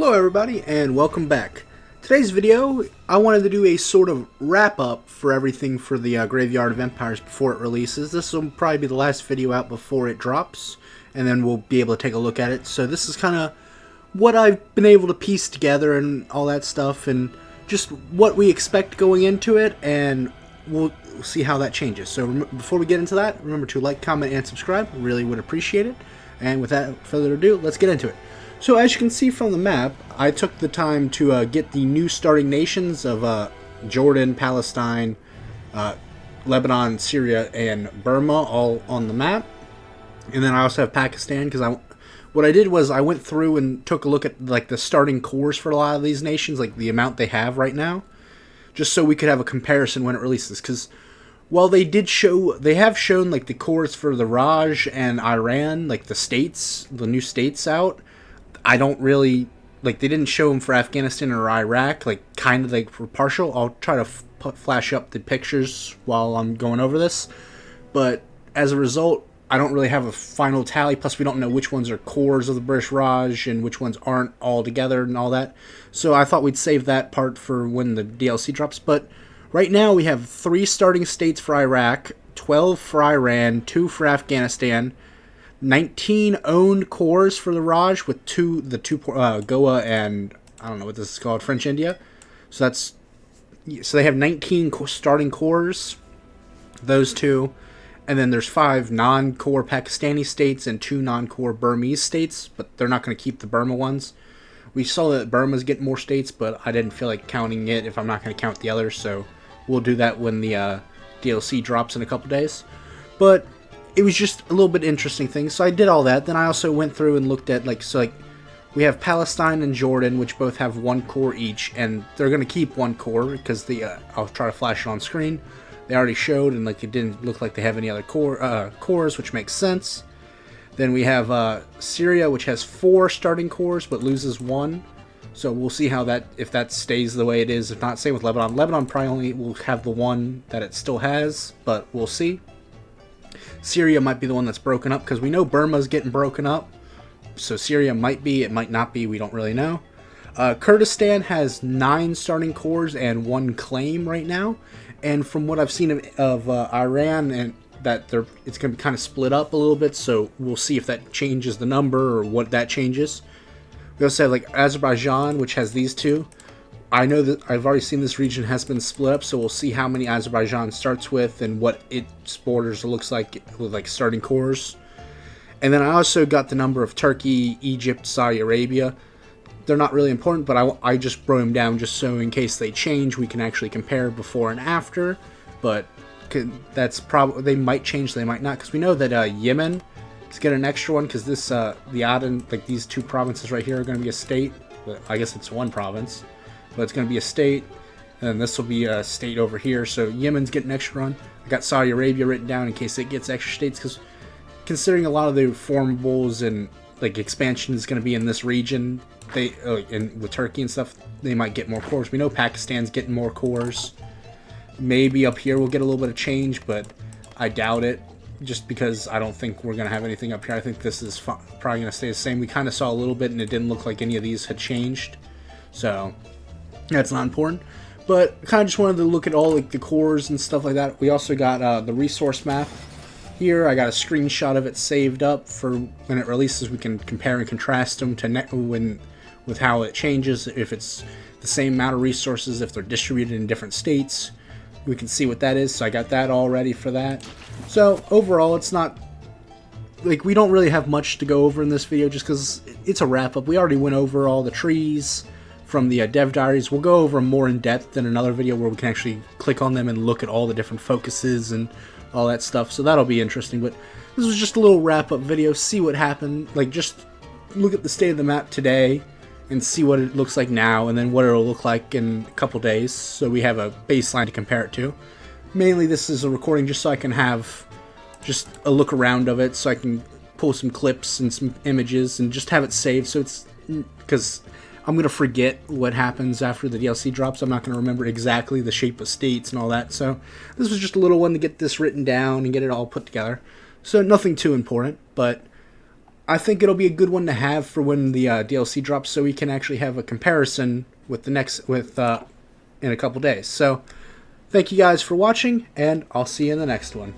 Hello everybody and welcome back. Today's video, I wanted to do a sort of wrap up for everything for the Graveyard of Empires before it releases. This will probably be the last video out before it drops, and then we'll be able to take a look at it. So this is kind of what I've been able to piece together and all that stuff, and just what we expect going into it, and we'll see how that changes. So before we get into that, remember to like, comment, and subscribe. Really would appreciate it. And without further ado, let's get into it. So as you can see from the map, I took the time to get the new starting nations of Jordan, Palestine, Lebanon, Syria, and Burma all on the map. And then I also have Pakistan, because what I did was I went through and took a look at like the starting cores for a lot of these nations, like the amount they have right now, just so we could have a comparison when it releases. Because while they have shown like the cores for the Raj and Iran, like the new states out, I don't really, like, they didn't show them for Afghanistan or Iraq, like, kind of like for partial. I'll try to flash up the pictures while I'm going over this, but as a result, I don't really have a final tally, plus we don't know which ones are cores of the British Raj and which ones aren't all together and all that, so I thought we'd save that part for when the DLC drops. But right now we have 3 starting states for Iraq, 12 for Iran, 2 for Afghanistan, 19 owned cores for the Raj, with the two Goa and I don't know what this is called, French India. So they have 19 starting cores, those two, and then there's 5 non-core Pakistani states and 2 non-core Burmese states, but they're not going to keep the Burma ones. We saw that Burma's getting more states, but I didn't feel like counting it if I'm not going to count the others, so we'll do that when the DLC drops in a couple days. But it was just a little bit interesting thing, so I did all that. Then I also went through and looked at, like, we have Palestine and Jordan, which both have 1 core each, and they're going to keep 1 core, because I'll try to flash it on screen. They already showed, and like it didn't look like they have any other cores, which makes sense. Then we have Syria, which has 4 starting cores, but loses 1. So we'll see if that stays the way it is. If not, same with Lebanon. Lebanon probably only will have the 1 that it still has, but we'll see. Syria might be the one that's broken up, because we know Burma's getting broken up. So Syria might be, it might not be, we don't really know. Kurdistan has 9 starting cores and 1 claim right now. And from what I've seen of Iran, and that it's going to be kind of split up a little bit, so we'll see if that changes the number or what that changes. We also have like Azerbaijan, which has these 2. I know that I've already seen this region has been split up, so we'll see how many Azerbaijan starts with and what its borders looks like with like starting cores. And then I also got the number of Turkey, Egypt, Saudi Arabia. They're not really important, but I just wrote them down just so in case they change, we can actually compare before and after. But that's probably, they might change, they might not, because we know that Yemen is getting an extra one, because this the Aden, like these 2 provinces right here are going to be a state. I guess it's 1 province. But it's going to be a state, and this will be a state over here, so Yemen's getting an extra run. I got Saudi Arabia written down in case it gets extra states, because considering a lot of the formables and like expansion is going to be in this region, and with Turkey and stuff, they might get more cores. We know Pakistan's getting more cores. Maybe up here we'll get a little bit of change, but I doubt it, just because I don't think we're going to have anything up here. I think this is probably going to stay the same. We kind of saw a little bit, and it didn't look like any of these had changed, so that's not important, but kind of just wanted to look at all like the cores and stuff like that. We also got the resource map here. I got a screenshot of it saved up for when it releases. We can compare and contrast them to with how it changes, if it's the same amount of resources, if they're distributed in different states. We can see what that is, so I got that all ready for that. So overall, it's not like we don't really have much to go over in this video, just because it's a wrap up. We already went over all the trees from the dev diaries. We'll go over them more in depth in another video where we can actually click on them and look at all the different focuses and all that stuff, so that'll be interesting. But this was just a little wrap up video, see what happened, like just look at the state of the map today and see what it looks like now, and then what it'll look like in a couple days, so we have a baseline to compare it to. Mainly this is a recording just so I can have just a look around of it, so I can pull some clips and some images and just have it saved, so it's, because I'm going to forget what happens after the DLC drops. I'm not going to remember exactly the shape of states and all that. So this was just a little one to get this written down and get it all put together. So nothing too important, but I think it'll be a good one to have for when the DLC drops, so we can actually have a comparison with the next in a couple days. So, thank you guys for watching, and I'll see you in the next one.